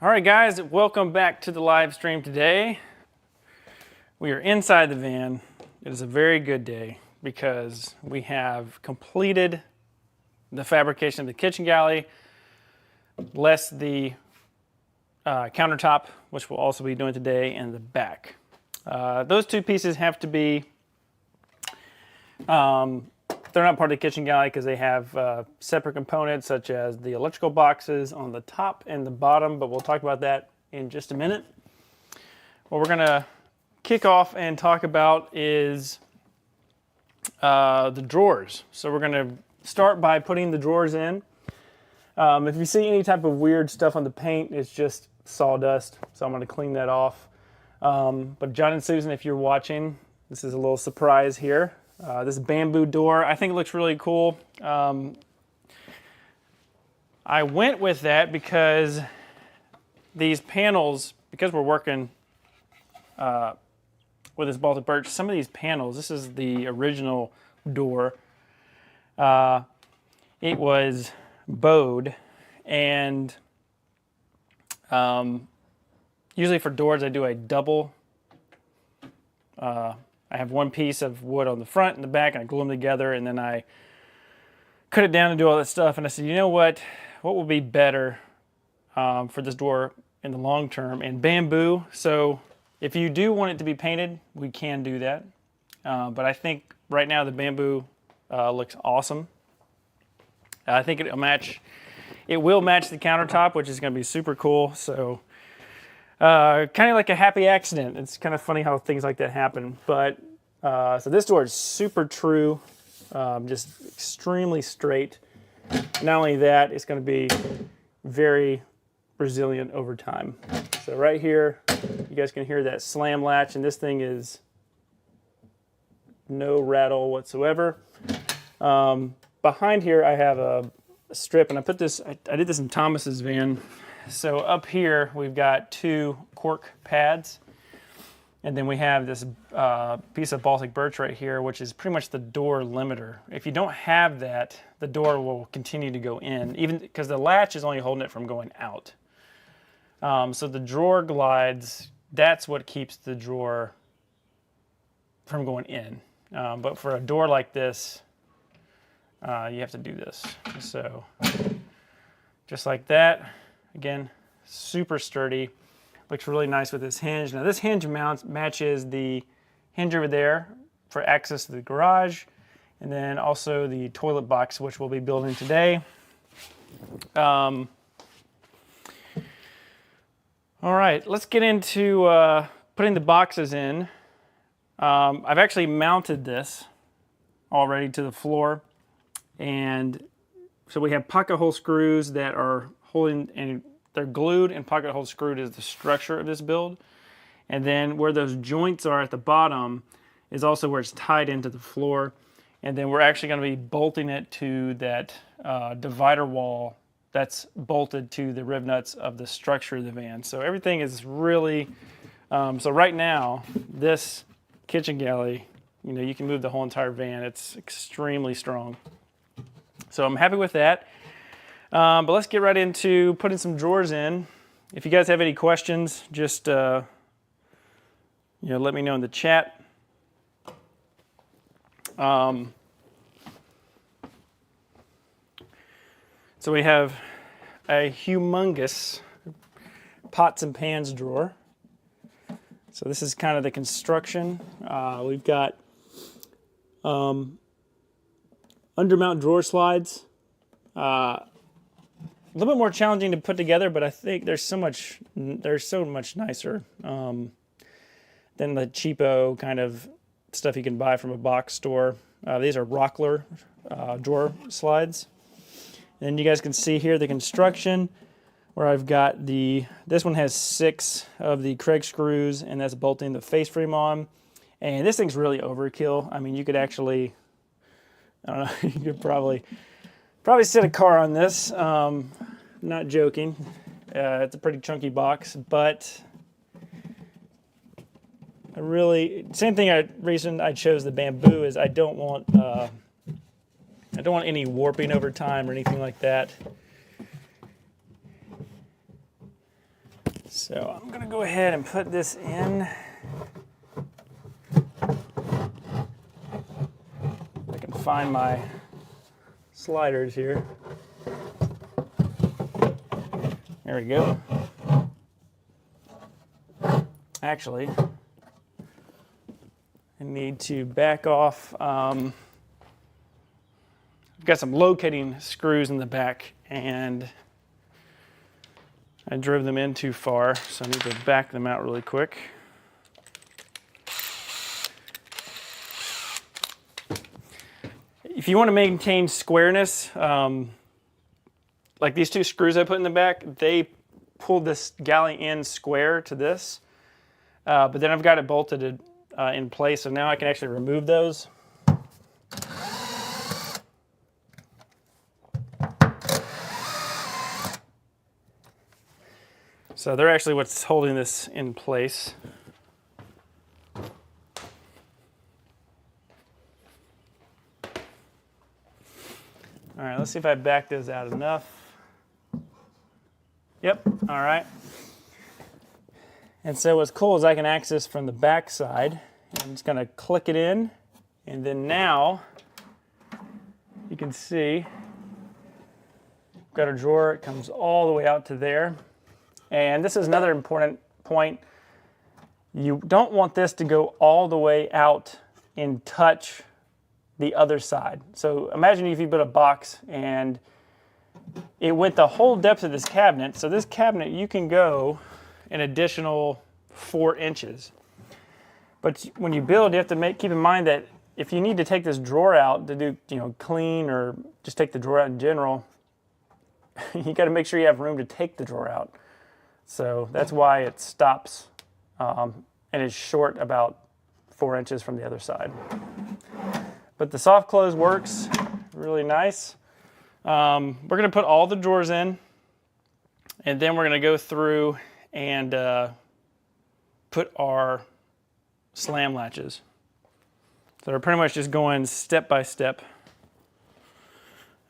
All right, guys, welcome back to the live stream today. We are inside the van. It is a very good day because we have completed the fabrication of the kitchen galley, less the countertop, which we'll also be doing today, and the back. Those two pieces have to be, they're not part of the kitchen galley because they have separate components such as the electrical boxes on the top and the bottom, but we'll talk about that in just a minute. What we're gonna kick off and talk about is the drawers. So we're gonna start by putting the drawers in. If you see any type of weird stuff on the paint, it's just sawdust, so I'm gonna clean that off. But John and Susan, if you're watching, this is a little surprise here. This bamboo door, I think it looks really cool. I went with that because these panels, because we're working with this baltic birch, some of these panels, this is the original door. It was bowed, and usually for doors I do a double. I have one piece of wood on the front and the back, and I glue them together, and then I cut it down and do all that stuff. And I said, you know what will be better for this door in the long term? And bamboo. So if you do want it to be painted, we can do that. But I think right now the bamboo looks awesome. I think it will match the countertop, which is going to be super cool. So kind of like a happy accident. It's kind of funny how things like that happen. But so this door is super true, just extremely straight. Not only that, it's going to be very resilient over time. So right here, you guys can hear that slam latch, and this thing is no rattle whatsoever. Behind here, I have a strip, and I put this. I did this in Thomas's van. So up here, we've got two cork pads, and then we have this piece of Baltic birch right here, which is pretty much the door limiter. If you don't have that, the door will continue to go in, even because the latch is only holding it from going out. So the drawer glides, that's what keeps the drawer from going in. But for a door like this, you have to do this. So just like that. Again, super sturdy. Looks really nice with this hinge. Now this hinge matches the hinge over there for access to the garage, and then also the toilet box, which we'll be building today. All right, let's get into putting the boxes in. I've actually mounted this already to the floor, and so we have pocket hole screws that are holding, and they're glued and pocket hole screwed is the structure of this build. And then where those joints are at the bottom is also where it's tied into the floor. And then we're actually going to be bolting it to that divider wall that's bolted to the rib nuts of the structure of the van. So everything is really, so right now, this kitchen galley, you know, you can move the whole entire van. It's extremely strong. So I'm happy with that. But let's get right into putting some drawers in. If you guys have any questions, just let me know in the chat. So we have a humongous pots and pans drawer. So this is kind of the construction. We've got undermount drawer slides. A little bit more challenging to put together, but I think they're so much nicer than the cheapo kind of stuff you can buy from a box store. These are Rockler drawer slides. And then you guys can see here the construction, where I've got this one has 6 of the Craig screws, and that's bolting the face frame on. And this thing's really overkill. I mean, you could actually, I don't know, you could probably sit a car on this. Not joking. It's a pretty chunky box, but reason I chose the bamboo is I don't want any warping over time or anything like that. So I'm gonna go ahead and put this in. I can find my sliders here. There we go. Actually, I need to back off. I've got some locating screws in the back and I drove them in too far, so I need to back them out really quick. If you want to maintain squareness, like these two screws I put in the back, they pulled this galley in square to this, but then I've got it bolted in place, so now I can actually remove those. So they're actually what's holding this in place. All right, let's see if I back those out enough. Yep, all right. And so what's cool is I can access from the back side. I'm just gonna click it in, and then now you can see I've got a drawer. It comes all the way out to there. And this is another important point. You don't want this to go all the way out and touch the other side. So imagine if you put a box and it went the whole depth of this cabinet. So this cabinet, you can go an additional 4 inches. But when you build, you have to keep in mind that if you need to take this drawer out to do, clean or just take the drawer out in general, you got to make sure you have room to take the drawer out. So that's why it stops and is short about 4 inches from the other side. But the soft close works really nice. We're going to put all the drawers in, and then we're going to go through and put our slam latches. So we're pretty much just going step by step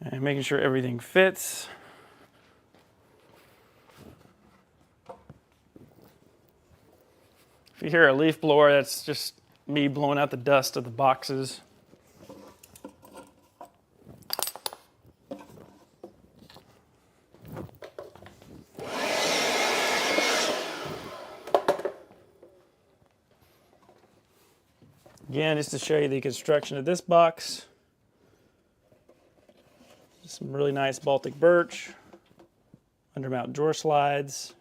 and making sure everything fits. If you hear a leaf blower, that's just me blowing out the dust of the boxes. Again, just to show you the construction of this box. Some really nice Baltic birch, undermount drawer slides,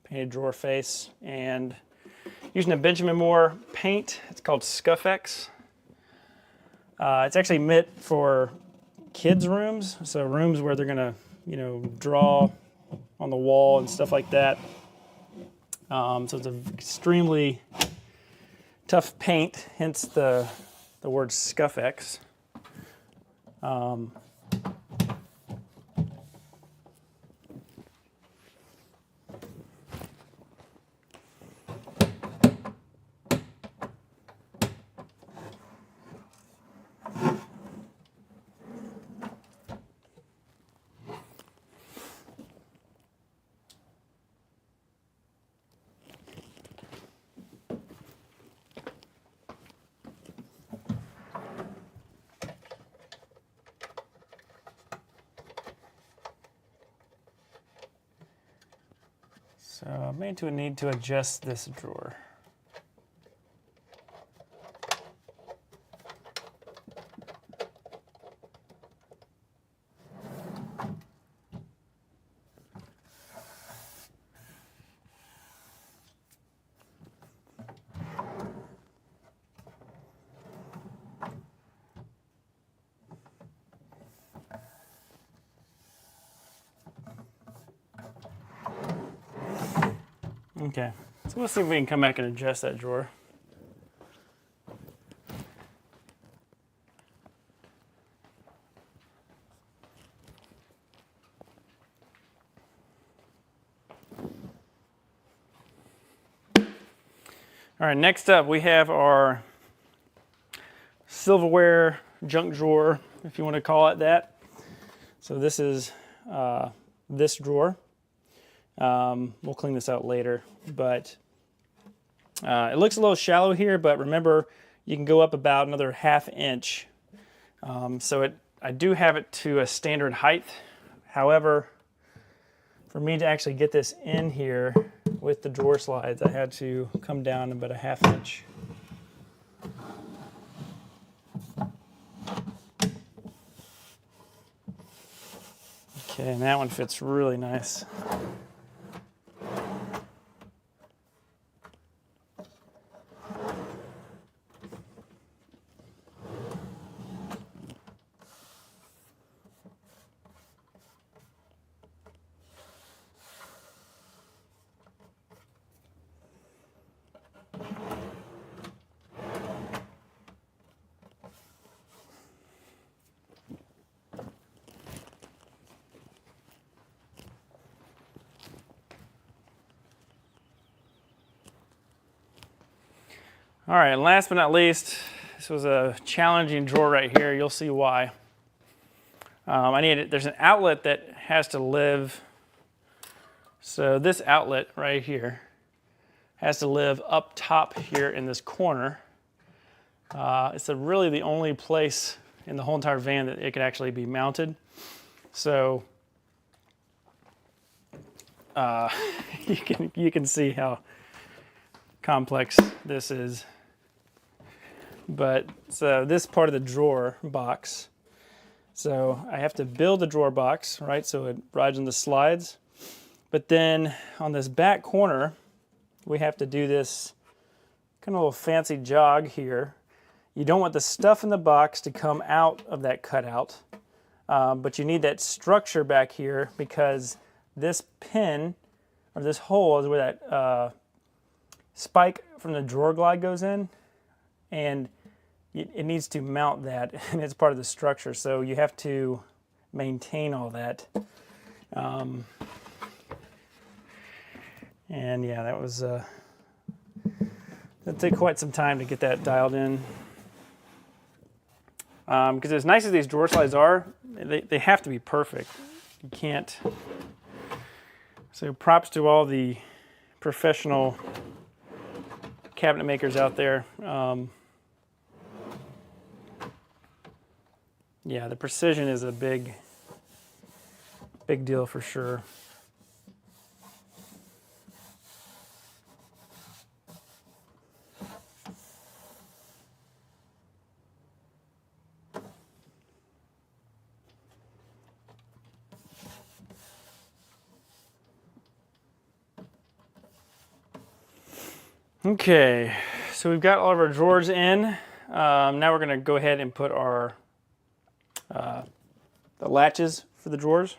painted drawer face, and using a Benjamin Moore paint. It's called Scuffex. It's actually meant for kids' rooms, so rooms where they're gonna, draw on the wall and stuff like that. So it's an extremely tough paint, hence the word Scuffex. So I may need to adjust this drawer. Okay, so let's see if we can come back and adjust that drawer. All right, next up we have our silverware junk drawer, if you want to call it that. So this is this drawer. We'll clean this out later, but it looks a little shallow here, but remember, you can go up about another 1/2 inch. I do have it to a standard height. However, for me to actually get this in here with the drawer slides, I had to come down about a 1/2 inch. Okay, and that one fits really nice. All right, and last but not least, this was a challenging drawer right here. You'll see why. There's an outlet that has to live. So this outlet right here has to live up top here in this corner. It's really the only place in the whole entire van that it could actually be mounted. So you can see how complex this is. But so this part of the drawer box, so I have to build the drawer box, right? So it rides on the slides. But then on this back corner, we have to do this kind of little fancy jog here. You don't want the stuff in the box to come out of that cutout, but you need that structure back here because this pin, or this hole, is where that spike from the drawer glide goes in, and it needs to mount that, and it's part of the structure, so you have to maintain all that. And yeah, that was that'd take quite some time to get that dialed in. Because as nice as these drawer slides are, they have to be perfect. You can't. So props to all the professional cabinet makers out there. Yeah, the precision is a big deal for sure. Okay, so we've got all of our drawers in. Now we're going to go ahead and put our the latches for the drawers.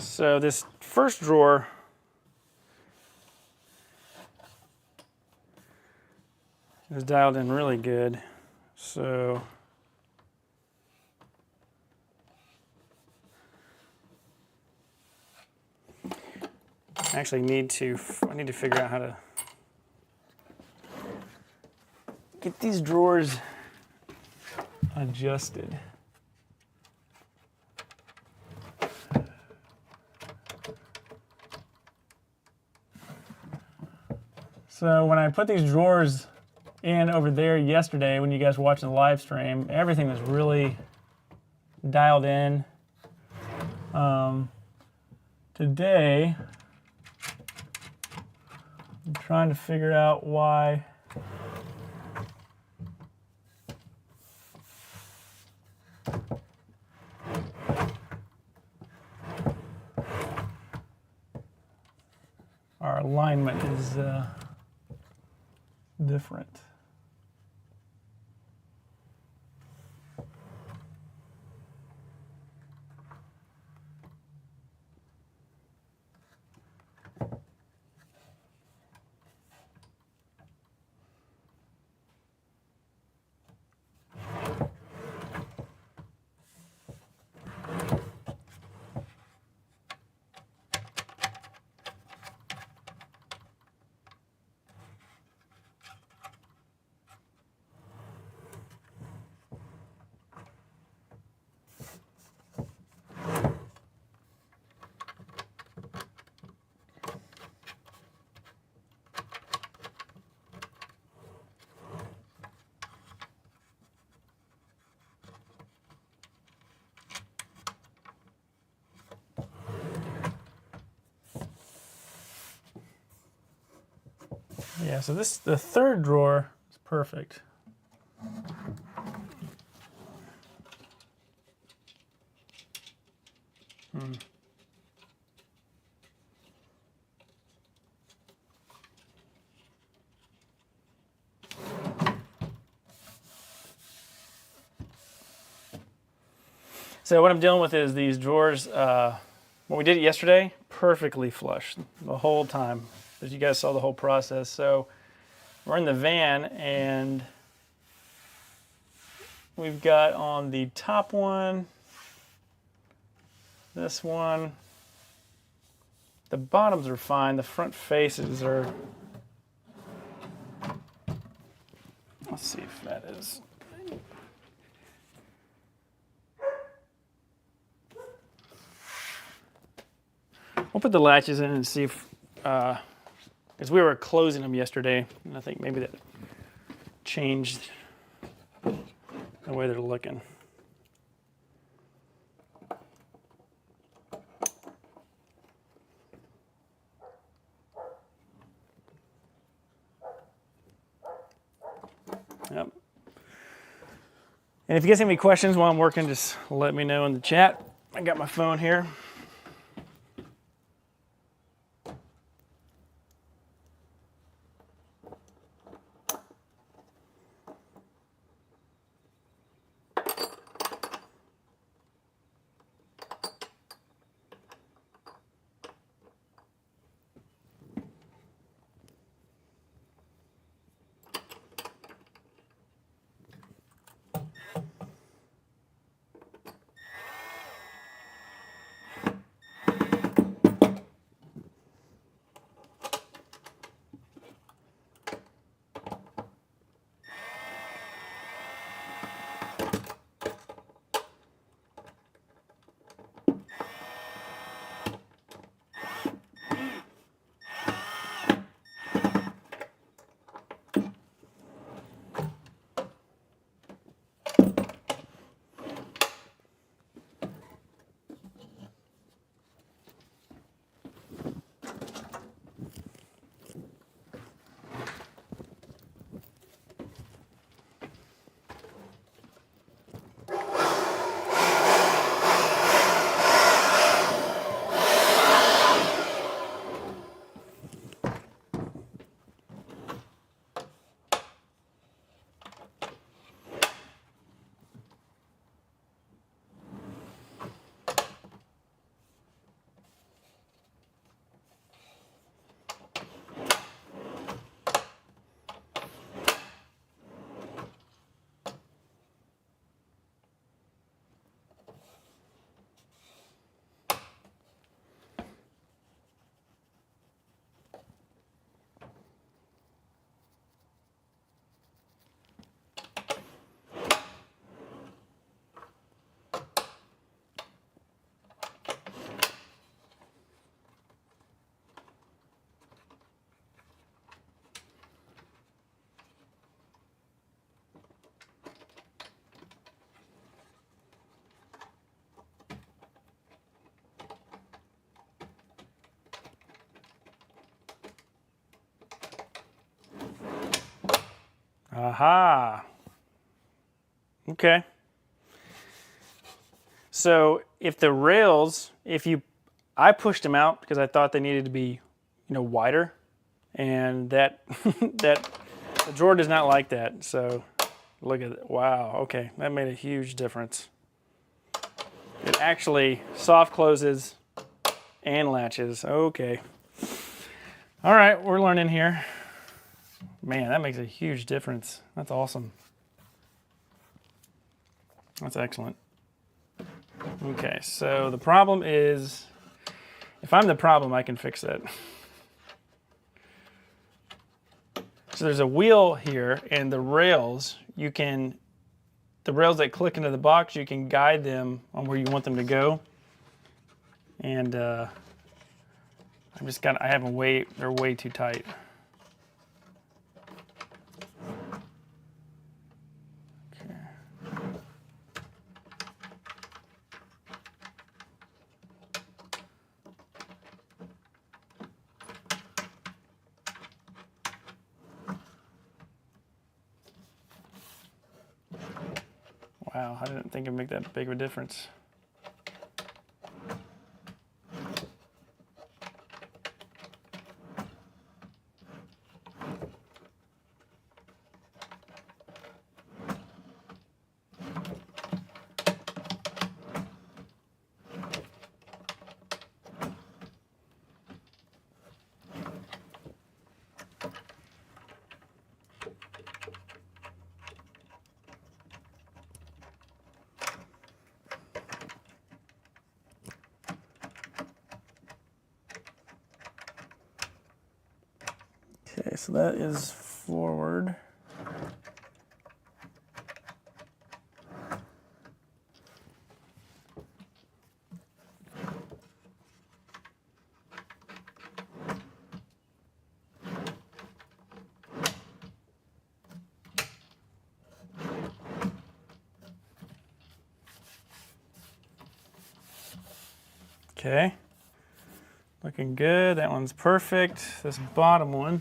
So this first drawer is dialed in really good. So I actually need to figure out how to get these drawers adjusted. So when I put these drawers in over there yesterday, when you guys were watching the live stream, everything was really dialed in. Today, I'm trying to figure out why. Our alignment is different. Yeah, so the third drawer is perfect. So what I'm dealing with is these drawers, when we did it yesterday, perfectly flush the whole time. As you guys saw the whole process. So we're in the van and we've got on the top one, this one, the bottoms are fine, the front faces are, let's see if that is. We'll put the latches in and see if, because we were closing them yesterday, and I think maybe that changed the way they're looking. Yep. And if you guys have any questions while I'm working, just let me know in the chat. I got my phone here. Aha. Okay. So if the rails, I pushed them out because I thought they needed to be, wider, and that the drawer does not like that. So look at it. Wow. Okay, that made a huge difference. It actually soft closes and latches. Okay. All right, we're learning here. Man, that makes a huge difference. That's awesome. That's excellent. Okay, so the problem is, if I'm the problem, I can fix that. So there's a wheel here, and the rails that click into the box, you can guide them on where you want them to go. And I have them they're way too tight. Wow, I didn't think it'd make that big of a difference. Okay, so that is forward. Okay, looking good. That one's perfect. This bottom one.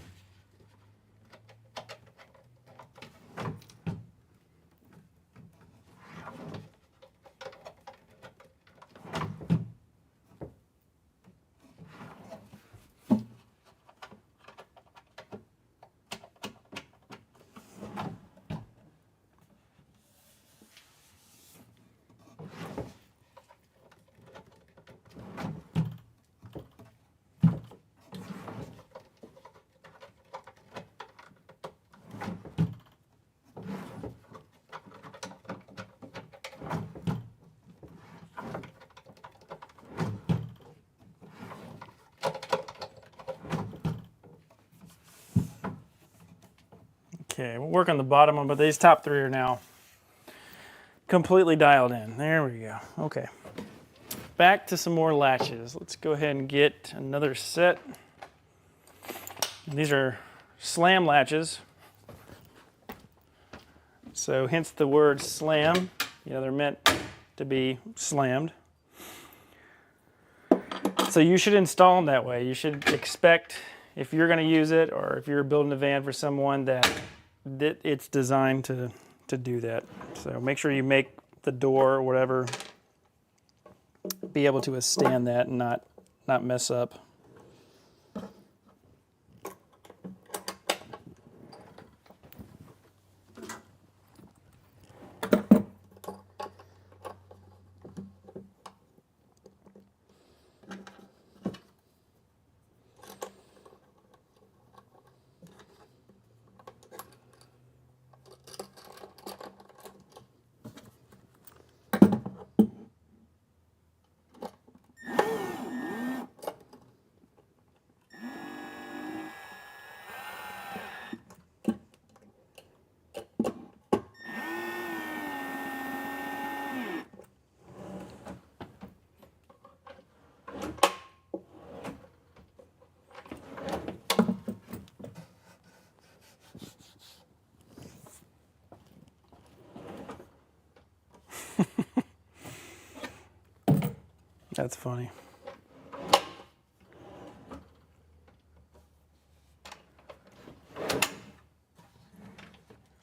Okay, we'll work on the bottom one, but these top three are now completely dialed in. There we go. Okay. Back to some more latches. Let's go ahead and get another set. These are slam latches. So hence the word slam. You know, they're meant to be slammed. So you should install them that way. You should expect, if you're going to use it or if you're building a van for someone, that it's designed to do that. So make sure you make the door or whatever be able to withstand that and not mess up. That's funny.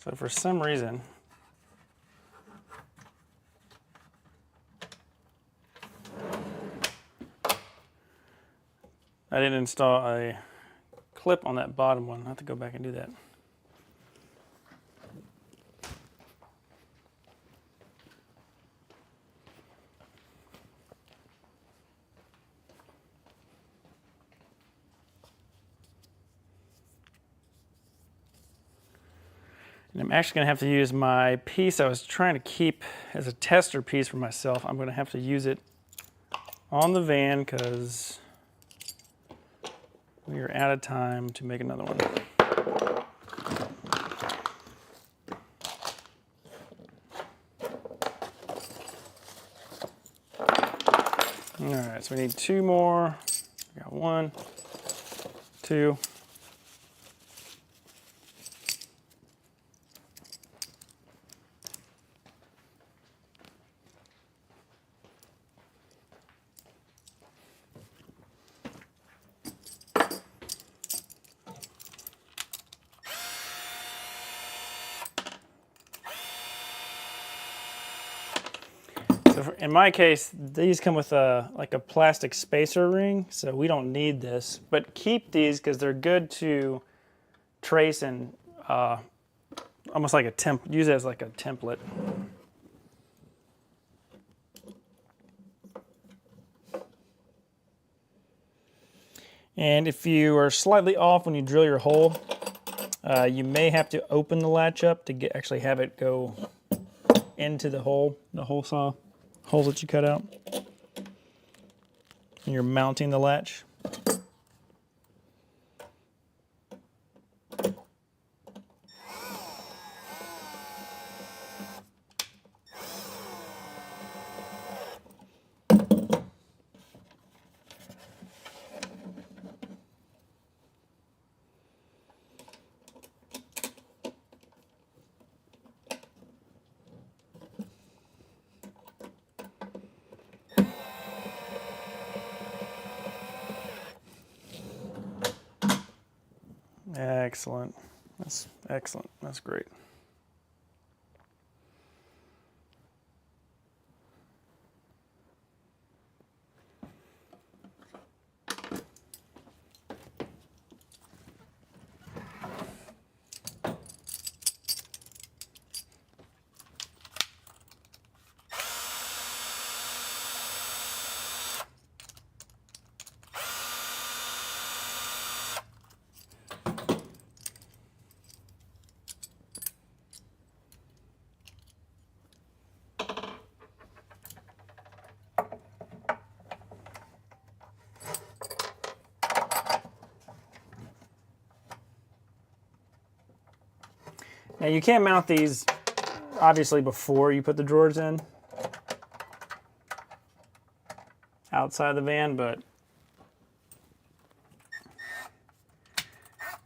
So for some reason, I didn't install a clip on that bottom one. I'll have to go back and do that. And I'm actually going to have to use my piece I was trying to keep as a tester piece for myself. I'm going to have to use it on the van because we are out of time to make another one. All right, so we need two more. We got 1, 2. In my case, these come with like a plastic spacer ring, so we don't need this. But keep these because they're good to trace and almost like use it as like a template. And if you are slightly off when you drill your hole, you may have to open the latch up to actually have it go into the hole saw holes that you cut out. And you're mounting the latch. Excellent. That's excellent. That's great. Now you can't mount these obviously before you put the drawers in outside the van, but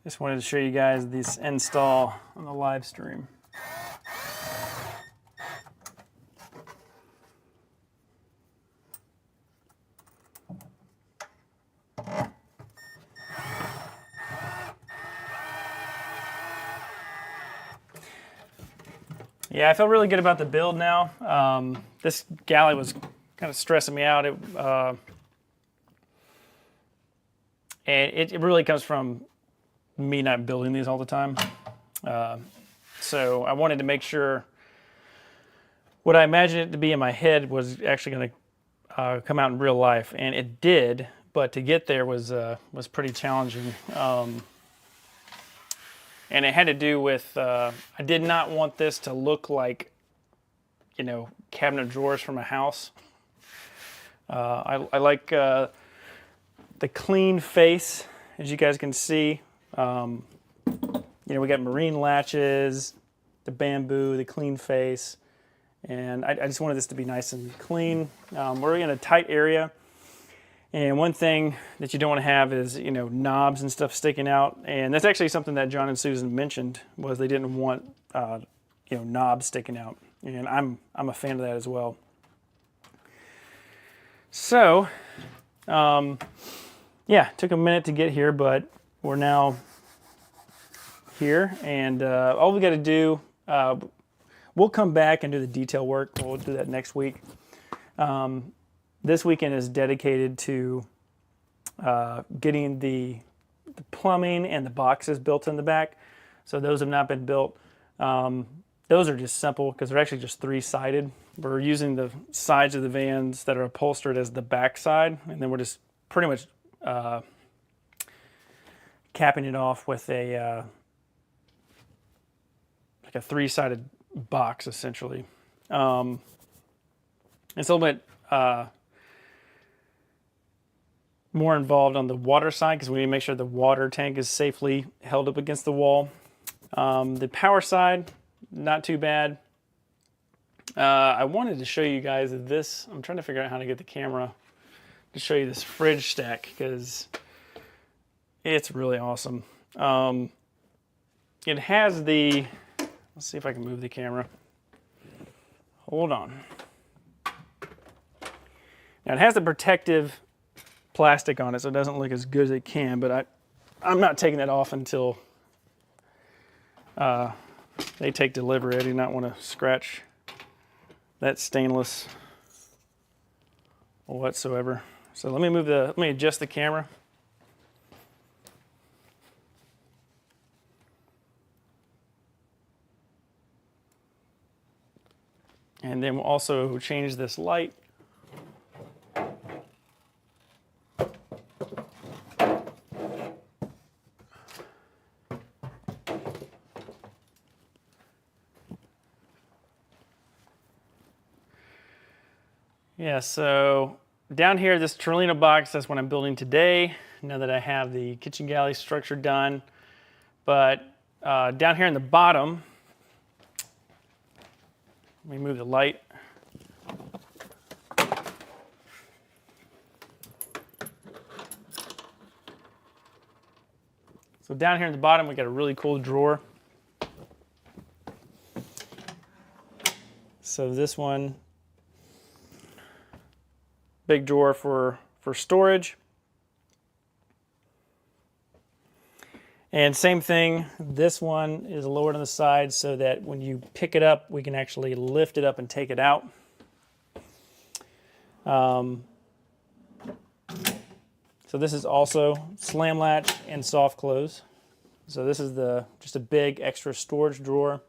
just wanted to show you guys this install on the live stream. Yeah, I feel really good about the build now. This galley was kind of stressing me out. And it really comes from me not building these all the time. So I wanted to make sure what I imagined it to be in my head was actually going to come out in real life, and it did. But to get there was pretty challenging. And it had to do with, I did not want this to look like, you know, cabinet drawers from a house. I like the clean face, as you guys can see. You know, we got marine latches, the bamboo, the clean face. And I just wanted this to be nice and clean. We're in a tight area. And one thing that you don't want to have is, you know, knobs and stuff sticking out. And that's actually something that John and Susan mentioned, was they didn't want, you know, knobs sticking out. And I'm a fan of that as well. So, yeah, took a minute to get here, but we're now here. And all we got to do, we'll come back and do the detail work. We'll do that next week. This weekend is dedicated to getting the plumbing and the boxes built in the back. So those have not been built. Those are just simple because they're actually just three-sided. We're using the sides of the vans that are upholstered as the back side, and then we're just pretty much capping it off with a like a three-sided box, essentially. It's a little bit more involved on the water side because we need to make sure the water tank is safely held up against the wall. The power side, not too bad. I wanted to show you guys this. I'm trying to figure out how to get the camera to show you this fridge stack because it's really awesome. It has the, let's see if I can move the camera. Hold on. Now it has the protective plastic on it, so it doesn't look as good as it can, but I'm not taking that off until they take delivery. I do not want to scratch that stainless whatsoever. So let me adjust the camera. And then we'll also change this light. Yeah, so down here, this Torino box, that's what I'm building today, now that I have the kitchen galley structure done. But down here in the bottom, let me move the light. So down here in the bottom, we got a really cool drawer. So this one, big drawer for storage. And same thing, this one is lowered on the side so that when you pick it up, we can actually lift it up and take it out. So this is also slam latch and soft close. So this is just a big extra storage drawer.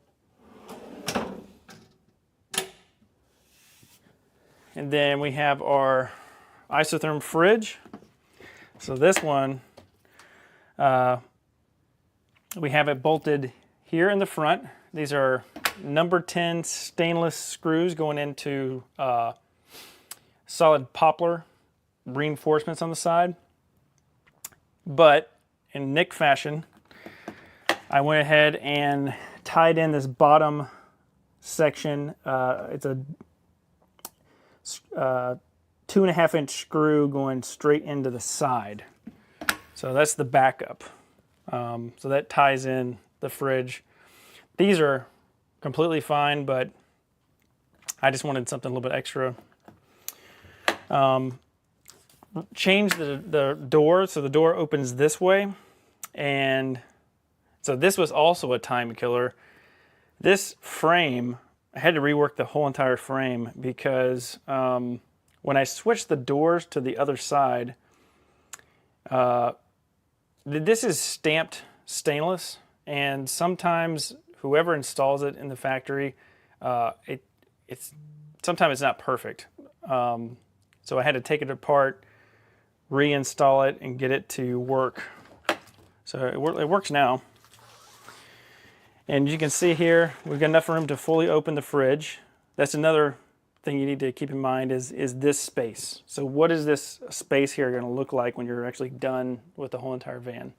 And then we have our isotherm fridge. So this one, we have it bolted here in the front. These are number 10 stainless screws going into solid poplar reinforcements on the side. But in Nick fashion, I went ahead and tied in this bottom section. It's a 2.5-inch screw going straight into the side. So that's the backup. So that ties in the fridge. These are completely fine, but I just wanted something a little bit extra. Change the door, so the door opens this way. And so this was also a time killer. This frame, I had to rework the whole entire frame because when I switched the doors to the other side, this is stamped stainless, and sometimes whoever installs it in the factory, sometimes it's not perfect. So I had to take it apart, reinstall it, and get it to work. So it works now. And you can see here, we've got enough room to fully open the fridge. That's another thing you need to keep in mind is this space. So what is this space here going to look like when you're actually done with the whole entire van?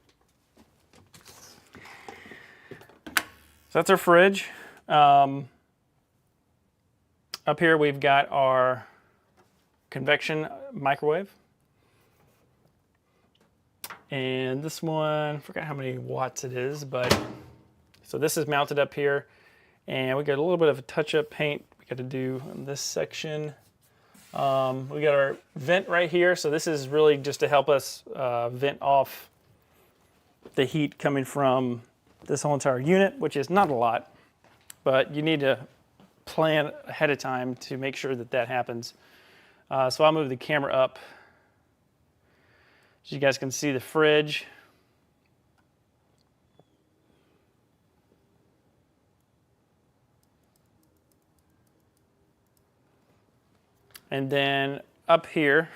So that's our fridge. Up here we've got our convection microwave. And this one, I forgot how many watts it is, but so this is mounted up here, and we got a little bit of a touch-up paint we got to do in this section. We got our vent right here, so this is really just to help us vent off the heat coming from this whole entire unit, which is not a lot, but you need to plan ahead of time to make sure that that happens. So I'll move the camera up so you guys can see the fridge. And then up here,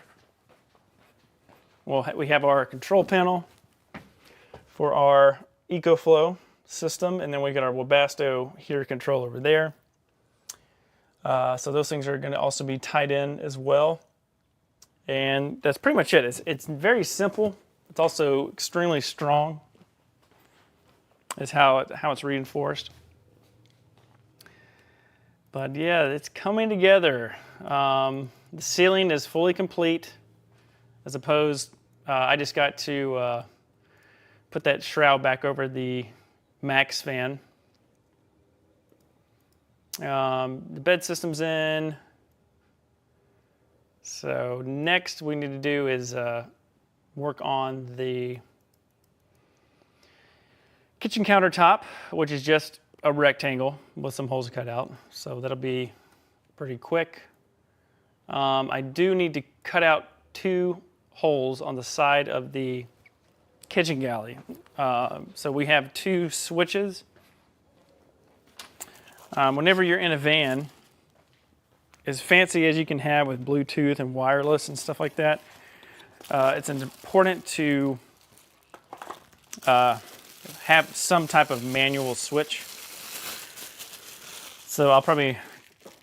we have our control panel for our EcoFlow system, and then we got our Webasto heater control over there. So those things are going to also be tied in as well. And that's pretty much it. It's very simple. It's also extremely strong. Is how it's reinforced. But yeah, it's coming together. The ceiling is fully complete. As opposed, I just got to put that shroud back over the Max fan. The bed system's in. So next we need to do is work on the kitchen countertop, which is just a rectangle with some holes cut out. So that'll be pretty quick. I do need to cut out 2 holes on the side of the kitchen galley. So we have 2 switches. Whenever you're in a van, as fancy as you can have with Bluetooth and wireless and stuff like that, it's important to have some type of manual switch. So I'll probably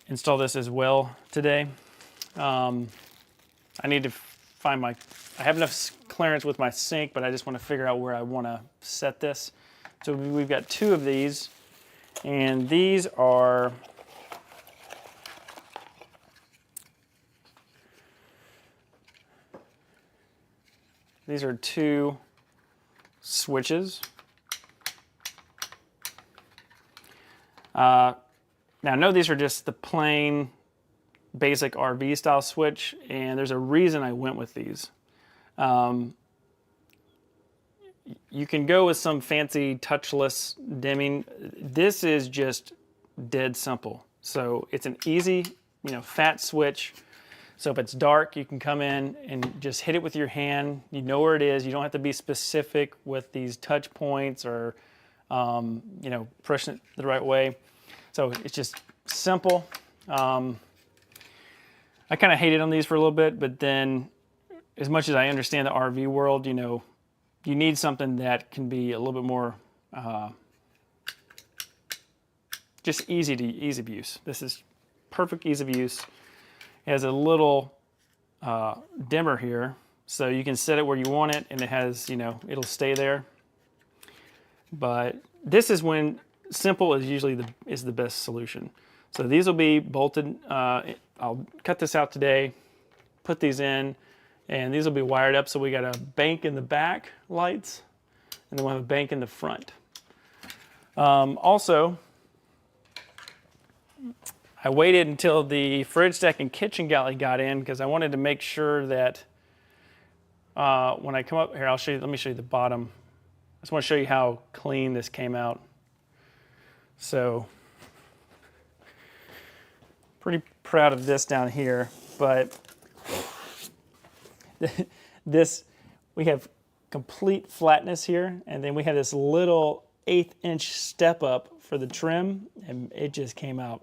install this as well today. I need to find I have enough clearance with my sink, but I just want to figure out where I want to set this. So we've got 2 of these, and these are These are 2 switches. Now I know these are just the plain basic RV style switch, and there's a reason I went with these. You can go with some fancy touchless dimming. This is just dead simple. So it's an easy, fat switch. So if it's dark, you can come in and just hit it with your hand. You know where it is. You don't have to be specific with these touch points or, pushing it the right way. So it's just simple. I kind of hated on these for a little bit, but then as much as I understand the RV world, you need something that can be a little bit more just easy of use. This is perfect ease of use. It has a little dimmer here, so you can set it where you want it, and it has, it'll stay there. But this is when simple is usually the best solution. So these will be bolted. I'll cut this out today, put these in, and these will be wired up. So we got a bank in the back lights, and then we'll have a bank in the front. Also, I waited until the fridge stack and kitchen galley got in because I wanted to make sure that when I come up here, let me show you the bottom. I just want to show you how clean this came out. So, pretty proud of this down here, but we have complete flatness here, and then we have this little 1/8 inch step up for the trim, and it just came out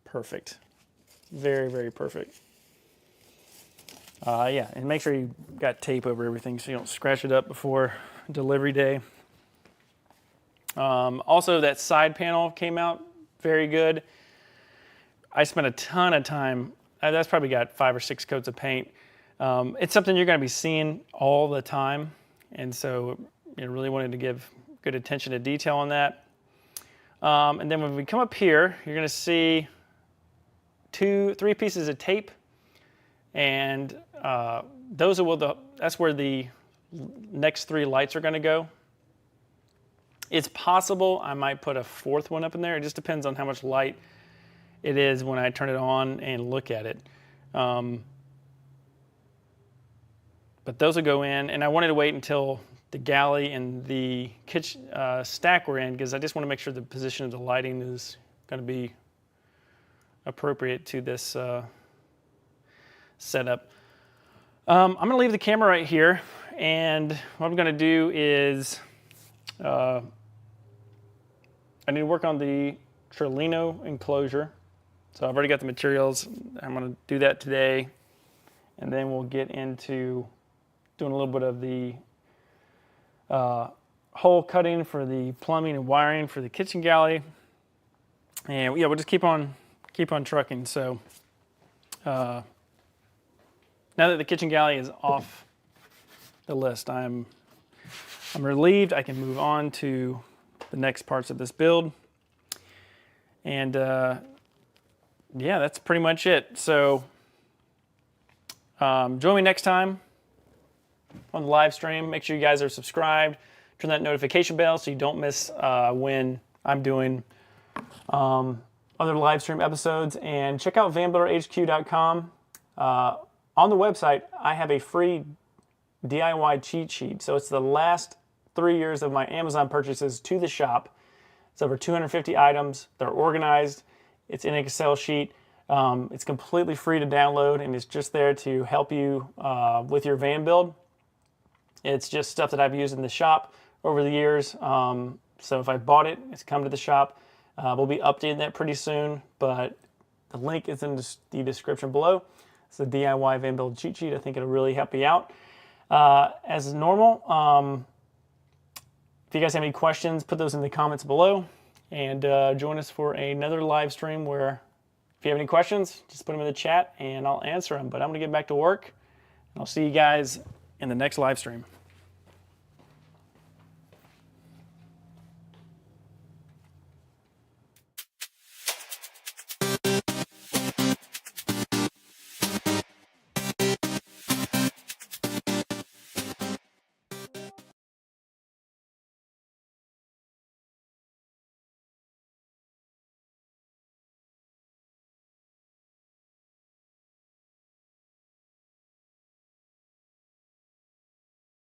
perfect. Very, very perfect. Yeah, and make sure you got tape over everything so you don't scratch it up before delivery day. Also, that side panel came out very good. I spent a ton of time. That's probably got 5 or 6 coats of paint. It's something you're going to be seeing all the time, and so really wanted to give good attention to detail on that. And then when we come up here, you're going to see 3 pieces of tape, and that's where the next 3 lights are going to go. It's possible I might put a 4th one up in there. It just depends on how much light it is when I turn it on and look at it. But those will go in, and I wanted to wait until the galley and the kitchen stack were in because I just want to make sure the position of the lighting is going to be appropriate to this setup. I'm going to leave the camera right here, and what I'm going to do is I need to work on the Trillino enclosure. So I've already got the materials. I'm going to do that today, and then we'll get into doing a little bit of the hole cutting for the plumbing and wiring for the kitchen galley. And yeah, we'll just keep on trucking. So now that the kitchen galley is off the list, I'm relieved. I can move on to the next parts of this build. And yeah, that's pretty much it. So join me next time on the live stream. Make sure you guys are subscribed. Turn that notification bell so you don't miss when I'm doing other live stream episodes. And check out vanbuilderhq.com. On the website, I have a free DIY cheat sheet. So it's the last 3 years of my Amazon purchases to the shop. It's over 250 items. They're organized. It's in an Excel sheet. It's completely free to download, and it's just there to help you with your van build. It's just stuff that I've used in the shop over the years. So if I bought it, it's come to the shop. We'll be updating that pretty soon, but the link is in the description below. It's a DIY van build cheat sheet. I think it'll really help you out. As normal, if you guys have any questions, put those in the comments below, and join us for another live stream where if you have any questions, just put them in the chat and I'll answer them. But I'm going to get back to work, and I'll see you guys in the next live stream.